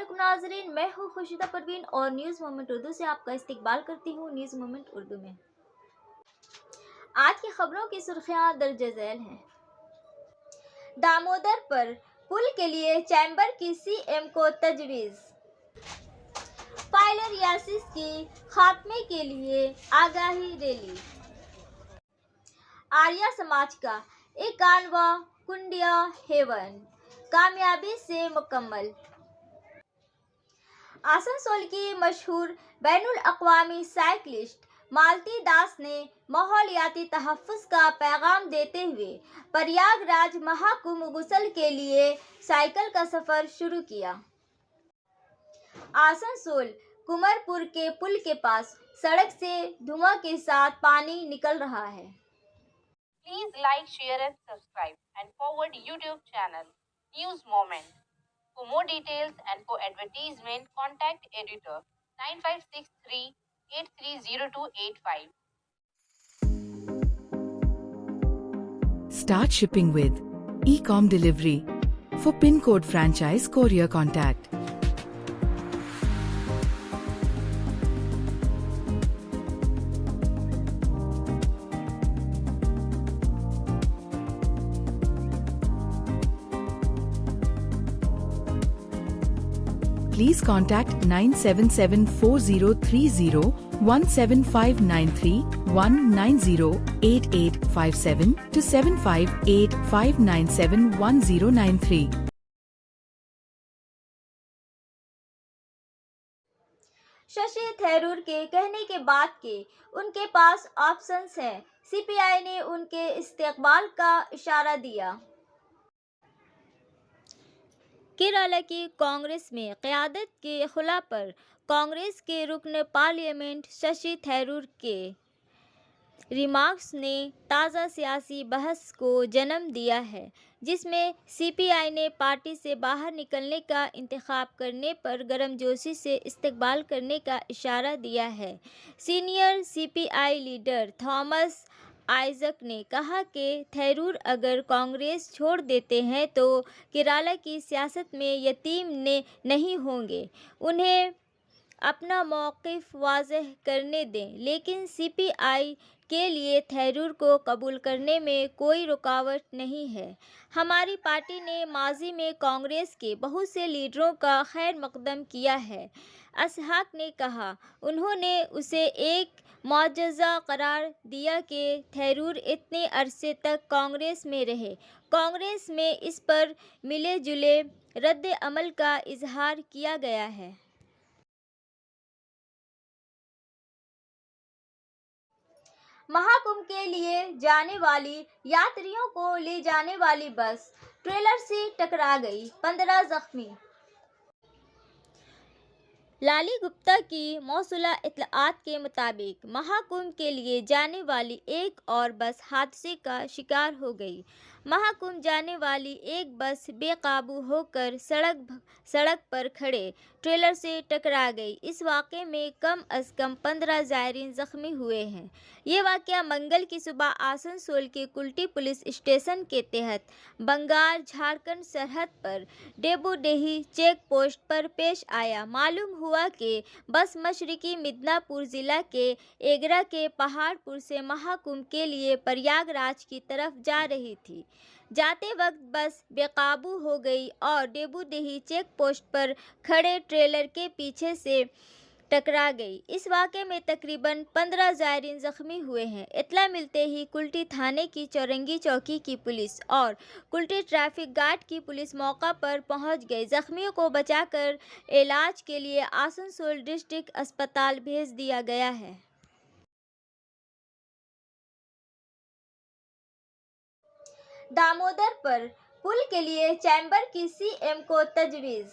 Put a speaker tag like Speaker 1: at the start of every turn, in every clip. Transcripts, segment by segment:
Speaker 1: अस्सलामुअलैकुम नाज़रीन, मैं हूँ खुर्शीदा परवीन और न्यूज़ मोमेंट उर्दू से आपका इस्तकबाल करती हूँ। न्यूज़ मोमेंट उर्दू में आज की खबरों की सुर्खियाँ दर्ज झैल हैं। दामोदर पर पुल के लिए चैम्बर की सीएम को तजवीज़। फाइलर यासिस की खात्मे के लिए आगाही रैली। आर्या समाज का 51वां कुंडिया हेवन कामयाबी से मुकम्मल। आसनसोल की मशहूर बैनुल अक़वामी साइकिलिस्ट मालती दास ने माहौलियाती तहफ़्फ़ुज़ का पैगाम देते हुए प्रयागराज महाकुंभ गुसल के लिए साइकिल का सफ़र शुरू किया। आसनसोल कुमरपुर के पुल के पास सड़क से धुआं के साथ पानी निकल रहा है।
Speaker 2: Please like, share and subscribe and forward YouTube channel News Moment. For more details and for advertisement, contact editor 9563 830285.
Speaker 3: Start shipping with e-com delivery. For PIN code franchise courier contact please contact 9774030 17593 to 7585971093.
Speaker 1: Shashi Tharoor के कहने के बाद के उनके पास options हैं। CPI ने उनके इस्तेकबाल का इशारा दिया। केरला की कांग्रेस में क़यादत के खुला पर कांग्रेस के रुकन पार्लियामेंट शशि थरूर के रिमार्क्स ने ताज़ा सियासी बहस को जन्म दिया है, जिसमें सीपीआई ने पार्टी से बाहर निकलने का इंतखाब करने पर गर्मजोशी से इस्तकबाल करने का इशारा दिया है। Senior CPI leader Thomas Isaac ने कहा कि थरूर अगर कांग्रेस छोड़ देते हैं तो केरला की सियासत में यतीम नहीं होंगे। उन्हें अपना मौक़िफ़ वाज़ेह करने दें, लेकिन सीपीआई के लिए थरूर को कबूल करने में कोई रुकावट नहीं है। हमारी पार्टी ने माज़ी में कांग्रेस के बहुत से लीडरों का खैर मकदम किया है, असहाक ने कहा। उन्होंने उसे एक मौजज़ा करार दिया कि थरूर इतने अरसे तक कांग्रेस में रहे। कांग्रेस में इस पर मिले जुले रद्द अमल का इजहार किया गया है। महाकुंभ के लिए जाने वाली यात्रियों को ले जाने वाली बस ट्रेलर से टकरा गई, 15 जख्मी। लाली गुप्ता की मौसूला इत्तलाआत के मुताबिक महाकुंभ के लिए जाने वाली एक और बस हादसे का शिकार हो गई। महाकुंभ जाने वाली एक बस बेकाबू होकर सड़क पर खड़े ट्रेलर से टकरा गई। इस वाक़े में कम अज़ कम 15 ज़ायरीन ज़ख्मी हुए हैं। ये वाक़या मंगल की सुबह आसनसोल के कुल्टी पुलिस स्टेशन के तहत बंगाल झारखंड सरहद पर डेबूडेही चेक पोस्ट पर पेश आया। मालूम हुआ कि बस मशरकी मिदनापुर ज़िला के एगरा के पहाड़पुर से महाकुंभ के लिए प्रयागराज की तरफ जा रही थी। जाते वक्त बस बेकाबू हो गई और डेबूडेही चेक पोस्ट पर खड़े ट्रेलर के पीछे से टकरा गई। इस वाक़े में तकरीबन 15 ज़ायरीन ज़ख्मी हुए हैं। इत्तला मिलते ही कुल्टी थाने की चौरंगी चौकी की पुलिस और कुल्टी ट्रैफिक गार्ड की पुलिस मौका पर पहुंच गई। ज़ख्मियों को बचाकर इलाज के लिए आसनसोल डिस्ट्रिक्ट अस्पताल भेज दिया गया है। दामोदर पर पुल के लिए चैम्बर की सीएम को तजवीज़।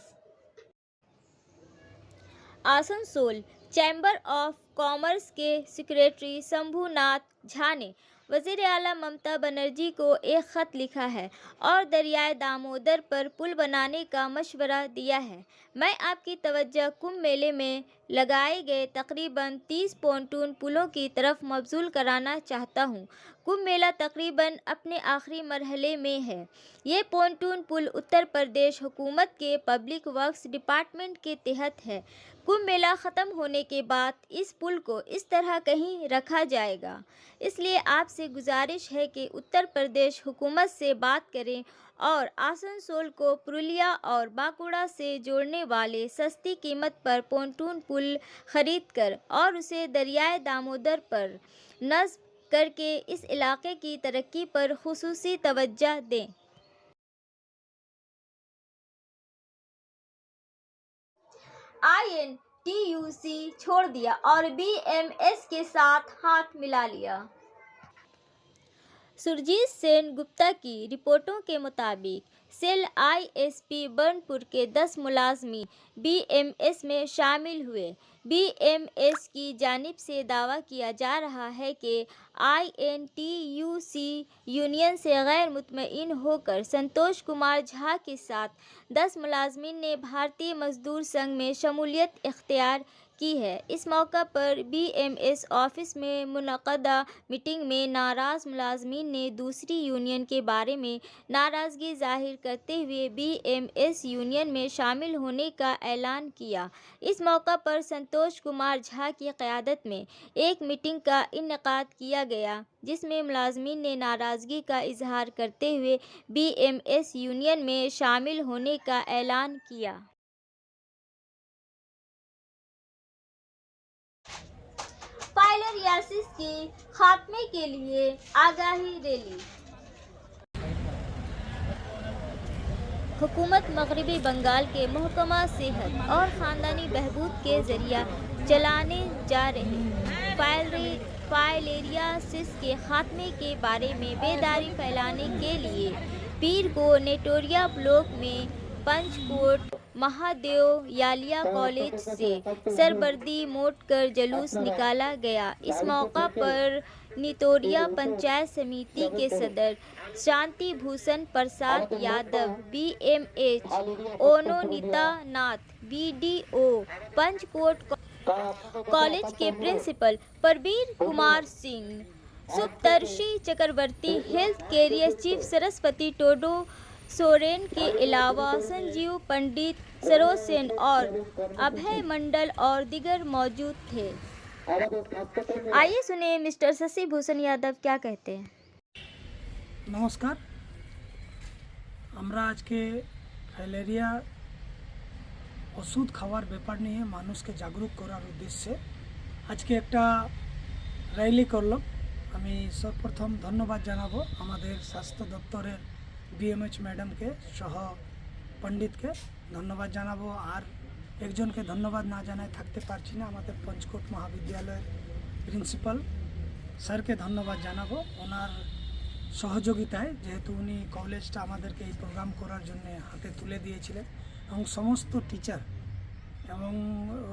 Speaker 1: आसनसोल चैम्बर ऑफ कॉमर्स के सेक्रेटरी शंभुनाथ झा ने वज़ीर आला ममता बनर्जी को एक ख़त लिखा है और दरियाए दामोदर पर पुल बनाने का मशवरा दिया है। मैं आपकी तवज्जो कुंभ मेले में लगाए गए तकरीबन 30 pontoon पुलों की तरफ मबजूल कराना चाहता हूँ। कुंभ मेला तकरीबन अपने आखिरी मरहले में है। ये pontoon पुल उत्तर प्रदेश हुकूमत के पब्लिक वर्क्स डिपार्टमेंट के तहत है। कुंभ मेला ख़त्म होने के बाद इस पुल को इस तरह कहीं रखा जाएगा। इसलिए आपसे गुजारिश है कि उत्तर प्रदेश हुकूमत से बात करें और आसनसोल को पुरुलिया और बांकुड़ा से जोड़ने वाले सस्ती कीमत पर pontoon पुल खरीद कर और उसे दरियाए दामोदर पर नस्ब करके इस इलाके की तरक्की पर खुसूसी तवज्जो दें। INTUC छोड़ दिया और BMS के साथ हाथ मिला लिया। सुरजीत सेन गुप्ता की रिपोर्टों के मुताबिक सेल ISP बर्नपुर के 10 मुलाजमी BMS में शामिल हुए। BMS की जानिब से दावा किया जा रहा है कि INTUC यूनियन से गैर मुतमईन होकर संतोष कुमार झा के साथ 10 मुलाजमीन ने भारतीय मजदूर संघ में शमूलियत इख्तियार की है। इस मौका पर BMS ऑफिस में मुनक़दा मीटिंग में नाराज़ मुलाजमीन ने दूसरी यूनियन के बारे में नाराज़गी ज़ाहिर करते हुए BMS यूनियन में शामिल होने का ऐलान किया। इस मौका पर संतोष कुमार झा की क़यादत में एक मीटिंग का इनेकाद किया गया, जिसमें मुलाजमीन ने नाराज़गी का इजहार करते हुए BMS यूनियन में शामिल होने का ऐलान किया। फाइलेरियासिस के खात्मे के लिए आगाही रैली। हुकूमत मगरबी बंगाल के महकमा सेहत और ख़ानदानी बहबूद के ज़रिए चलाने जा रहे फाइलेरियासिस के खात्मे के बारे में बेदारी फैलाने के लिए पीर को नेटोरिया ब्लॉक में पंचकोट महादेव यालिया कॉलेज से सरबर्दी मोट कर जुलूस निकाला गया। इस मौका पर नितोरिया पंचायत समिति के सदर Shanti Bhushan Prasad Yadav, BMH Ononita Nath, BDO Panchkot college के principal Pravir Kumar Singh, Suptarshi Chakraborty, health carrier chief Saraswati Todo Soren के अलावा संजीव पंडित, सरोज सेन और अभय मंडल और दिगर मौजूद थे। आइए सुने मिस्टर शशि भूषण यादव क्या कहते हैं।
Speaker 4: নমস্কার, আমরা আজকে ফাইলেরিয়া ওষুধ খাওয়ার ব্যাপার নিয়ে মানুষকে জাগরুক করার উদ্দেশ্যে আজকে একটা র্যালি করলাম। আমি সর্বপ্রথম ধন্যবাদ জানাবো আমাদের স্বাস্থ্য দপ্তরের BMH ম্যাডামকে সহ পণ্ডিতকে ধন্যবাদ জানাবো। আর একজনকে ধন্যবাদ না জানায় থাকতে পারছি না, আমাদের পঞ্চকোট মহাবিদ্যালয়ের প্রিন্সিপাল স্যারকে ধন্যবাদ জানাবো ওনার সহযোগিতায়, যেহেতু উনি কলেজটা আমাদেরকে এই প্রোগ্রাম করার জন্য হাতে তুলে দিয়েছিলেন, এবং সমস্ত টিচার এবং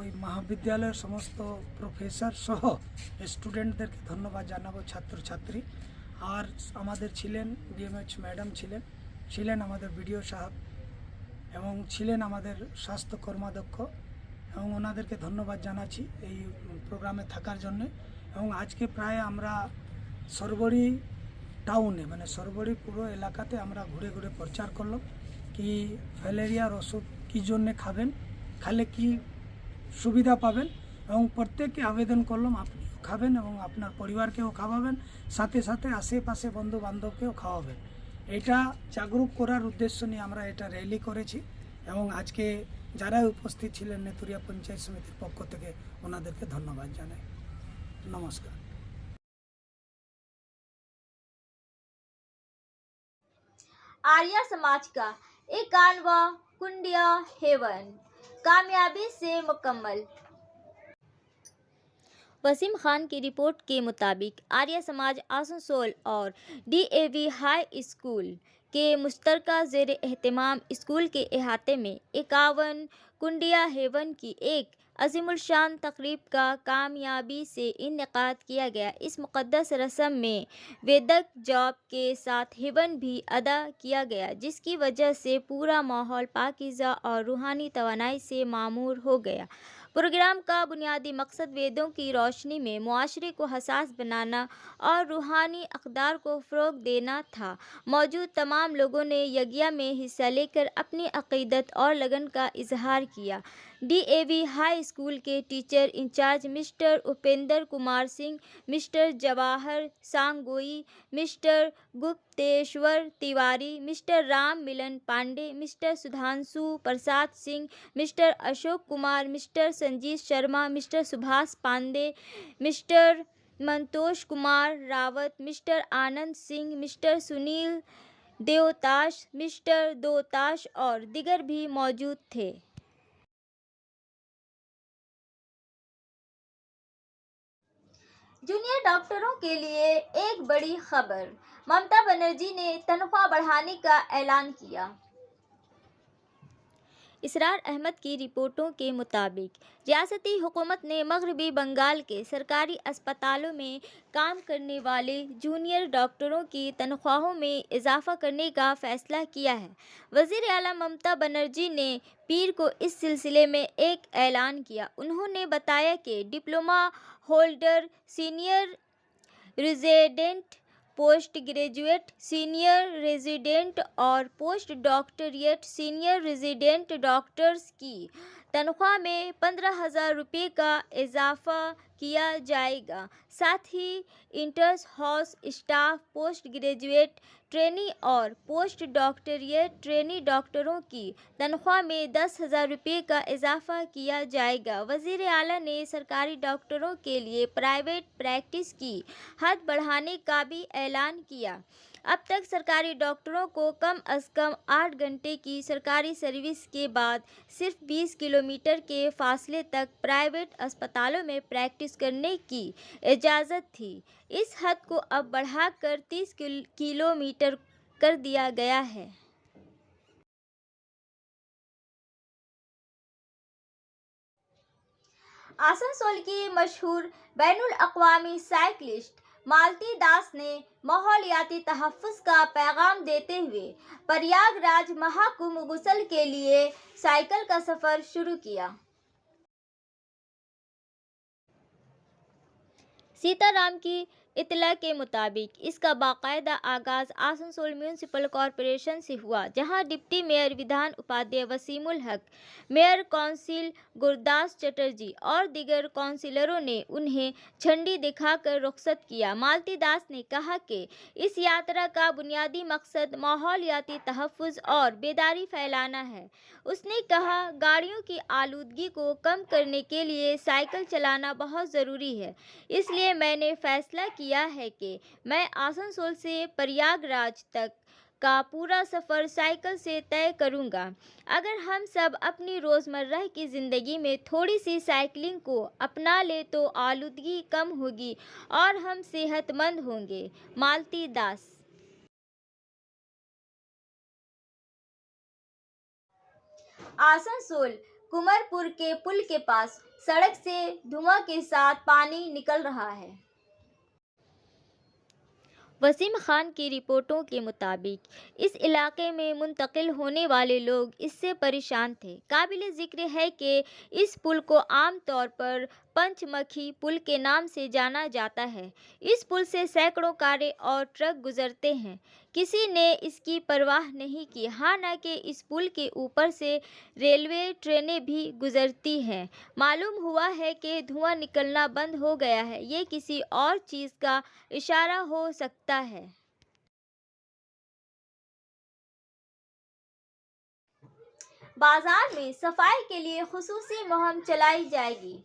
Speaker 4: ওই মহাবিদ্যালয়ের সমস্ত প্রফেসর সহ স্টুডেন্টদেরকে ধন্যবাদ জানাবো, ছাত্রছাত্রী। আর আমাদের ছিলেন BMH ম্যাডাম ছিলেন আমাদের BDO সাহেব এবং ছিলেন আমাদের স্বাস্থ্য কর্মাধ্যক্ষ, এবং ওনাদেরকে ধন্যবাদ জানাচ্ছি এই প্রোগ্রামে থাকার জন্য। এবং আজকে প্রায় আমরা সরবরি টাউনে মানে সরবরি পুরো এলাকাতে আমরা ঘুরে ঘুরে প্রচার করলাম কি ফাইলেরিয়ার ওষুধ কী জন্যে খাবেন, খালে কি সুবিধা পাবেন, এবং প্রত্যেককে আবেদন করলাম আপনিও খাবেন এবং আপনার পরিবারকেও খাওয়াবেন, সাথে সাথে আশেপাশে বন্ধু বান্ধবকেও খাওয়াবেন। এটা জাগরুক করার উদ্দেশ্য নিয়ে আমরা এটা র্যালি করেছি, এবং আজকে যারা উপস্থিত ছিলেন নেতুরিয়া পঞ্চায়েত সমিতির পক্ষ থেকে ওনাদেরকে ধন্যবাদ জানাই। নমস্কার।
Speaker 1: आर्या समाज का 51वां कुंडिया हेवन कामयाबी से मुकम्मल। वसीम खान की रिपोर्ट के मुताबिक आर्या समाज आसनसोल और DAV हाई स्कूल के मुश्तरका ज़ेर एहतमाम स्कूल के अहाते में 51 कुंडिया हेवन की एक अज़ीमुल-शान तक़रीब का कामयाबी से इनेकाद किया गया। इस मुक़द्दस रस्म में वेदक जॉब के साथ हेवन भी अदा किया गया, जिसकी वजह से पूरा माहौल पाकीज़ा और रूहानी तवानाई से मामूर हो गया। प्रोग्राम का बुनियादी मकसद वेदों की रोशनी में मुआशरे को हसास बनाना और रूहानी अक़दार को फ़रोग़ देना था। मौजूद तमाम लोगों ने यज्ञ में हिस्सा लेकर अपनी अक़ीदत और लगन का इजहार किया। DAV हाई स्कूल के teacher incharge mister Upendra Kumar Singh, mister Jawahar Sangoi, mister Gupteshwar Tiwari, mister Ram Milan Pandey, mister Sudhanshu Prasad Singh, mister Ashok Kumar, mister Sanjeet Sharma, mister Subhash Pandey, mister Mantosh Kumar Rawat, mister Anand Singh, mister Sunil Devtash, mister Dotash और दिगर भी मौजूद थे। जूनियर डॉक्टरों के लिए एक बड़ी खबर, ममता बनर्जी ने तनख्वाह बढ़ाने का ऐलान किया। इसरार अहमद की रिपोर्टों के मुताबिक रियासती हुकूमत ने मगरबी बंगाल के सरकारी अस्पतालों में काम करने वाले जूनियर डॉक्टरों की तनख्वाहों में इजाफा करने का फ़ैसला किया है। वज़ीर आला ममता बनर्जी ने पीर को इस सिलसिले में एक ऐलान किया। उन्होंने बताया कि diploma holder, senior resident, post graduate, senior resident और post doctorate senior resident doctors की तनख्वाह में 15,000 रुपये का इजाफा किया जाएगा। साथ ही interns house staff, post graduate trainee और पोस्ट डॉक्टरेट ट्रेनी डॉक्टरों की तनख्वाह में 10,000 रुपये का इजाफा किया जाएगा। वज़ीर आला ने सरकारी डॉक्टरों के लिए प्राइवेट प्रैक्टिस की हद बढ़ाने का भी ऐलान किया। अब तक सरकारी डॉक्टरों को कम अज़ कम 8 घंटे की सरकारी सर्विस के बाद सिर्फ 20 किलोमीटर के फासले तक प्राइवेट अस्पतालों में प्रैक्टिस करने की इजाज़त थी। इस हद को अब बढ़ाकर 30 किलोमीटर कर दिया गया है। आसनसोल की मशहूर बैनुल अक़वामी साइकिलिस्ट मालती दास ने माहौलियाती तहफ़्फ़ुज़ का पैगाम देते हुए प्रयागराज महाकुंभ गुस्ल के लिए साइकिल का सफ़र शुरू किया। सीताराम की इत्तला के मुताबिक इसका बाकायदा आगाज़ आसनसोल म्यूनसिपल कॉरपोरेशन से हुआ, जहां डिप्टी मेयर विधान उपाध्याय वसीमुल हक, मेयर काउंसिल गुरदास चटर्जी और दीगर काउंसिलरों ने उन्हें झंडी दिखाकर रुखसत किया। मालती दास ने कहा कि इस यात्रा का बुनियादी मकसद माहौलियाती तहफ़्फ़ुज़ और बेदारी फैलाना है। उसने कहा, गाड़ियों की आलूदगी को कम करने के लिए साइकिल चलाना बहुत ज़रूरी है, इसलिए मैंने फ़ैसला किया है कि मैं आसनसोल से प्रयागराज तक का पूरा सफ़र साइकिल से तय करूंगा। अगर हम सब अपनी रोज़मर्रा की ज़िंदगी में थोड़ी सी साइकिलिंग को अपना ले तो आलूदगी कम होगी और हम सेहतमंद होंगे। मालती दास। आसनसोल कुमरपुर के पुल के पास सड़क से धुआं के साथ पानी निकल रहा है। वसीम खान की रिपोर्टों के मुताबिक इस इलाके में मुंतकिल होने वाले लोग इससे परेशान थे। काबिल ज़िक्र है कि इस पुल को आम तौर पर पंचमखी पुल के नाम से जाना जाता है। इस पुल से सैकड़ों कारें और ट्रक गुजरते हैं। किसी ने इसकी परवाह नहीं की, हालांकि इस पुल के ऊपर से रेलवे ट्रेनें भी गुजरती हैं। मालूम हुआ है कि धुआं निकलना बंद हो गया है। ये किसी और चीज़ का इशारा हो सकता है। बाजार में सफाई के लिए खुसूसी मुहिम चलाई जाएगी।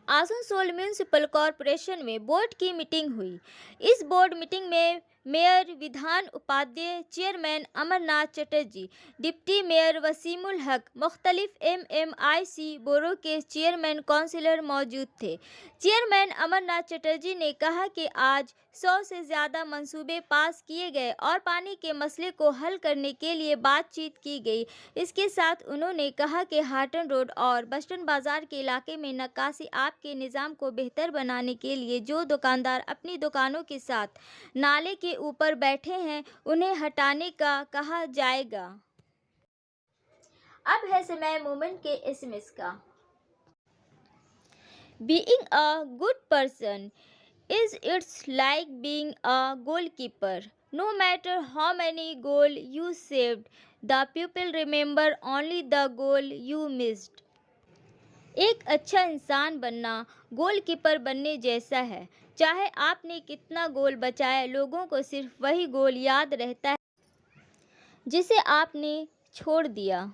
Speaker 1: आसनसोल म्यूनसिपल कॉरपोरेशन में बोर्ड की मीटिंग हुई। इस बोर्ड मीटिंग में mayor Vidhan Upadhyay, chairman Amarnath Chatterjee, deputy mayor Wasimul Haq, मुख्तलिफ MMIC बोर्डों के चेयरमैन काउंसिलर मौजूद थे। चेयरमैन अमरनाथ चटर्जी ने कहा कि आज 100 से ज़्यादा मंसूबे पास किए गए और पानी के मसले को हल करने के लिए बातचीत की गई। इसके साथ उन्होंने कहा कि हाटन रोड और बस्टन बाज़ार के इलाके में निकासी आब के निज़ाम को बेहतर बनाने के लिए जो दुकानदार अपनी दुकानों के साथ नाले के ऊपर बैठे हैं, उन्हें हटाने का कहा जाएगा। اب ہے سمے مومنٹ کے SMS کا۔ Being a good person is it's like being a goalkeeper. No matter how many goals you saved, the people remember only the goal you missed. ایک اچھا انسان بننا گول کیپر بننے جیسا ہے۔ چاہے آپ نے کتنا گول بچائے، لوگوں کو صرف وہی گول یاد رہتا ہے جسے آپ نے چھوڑ دیا۔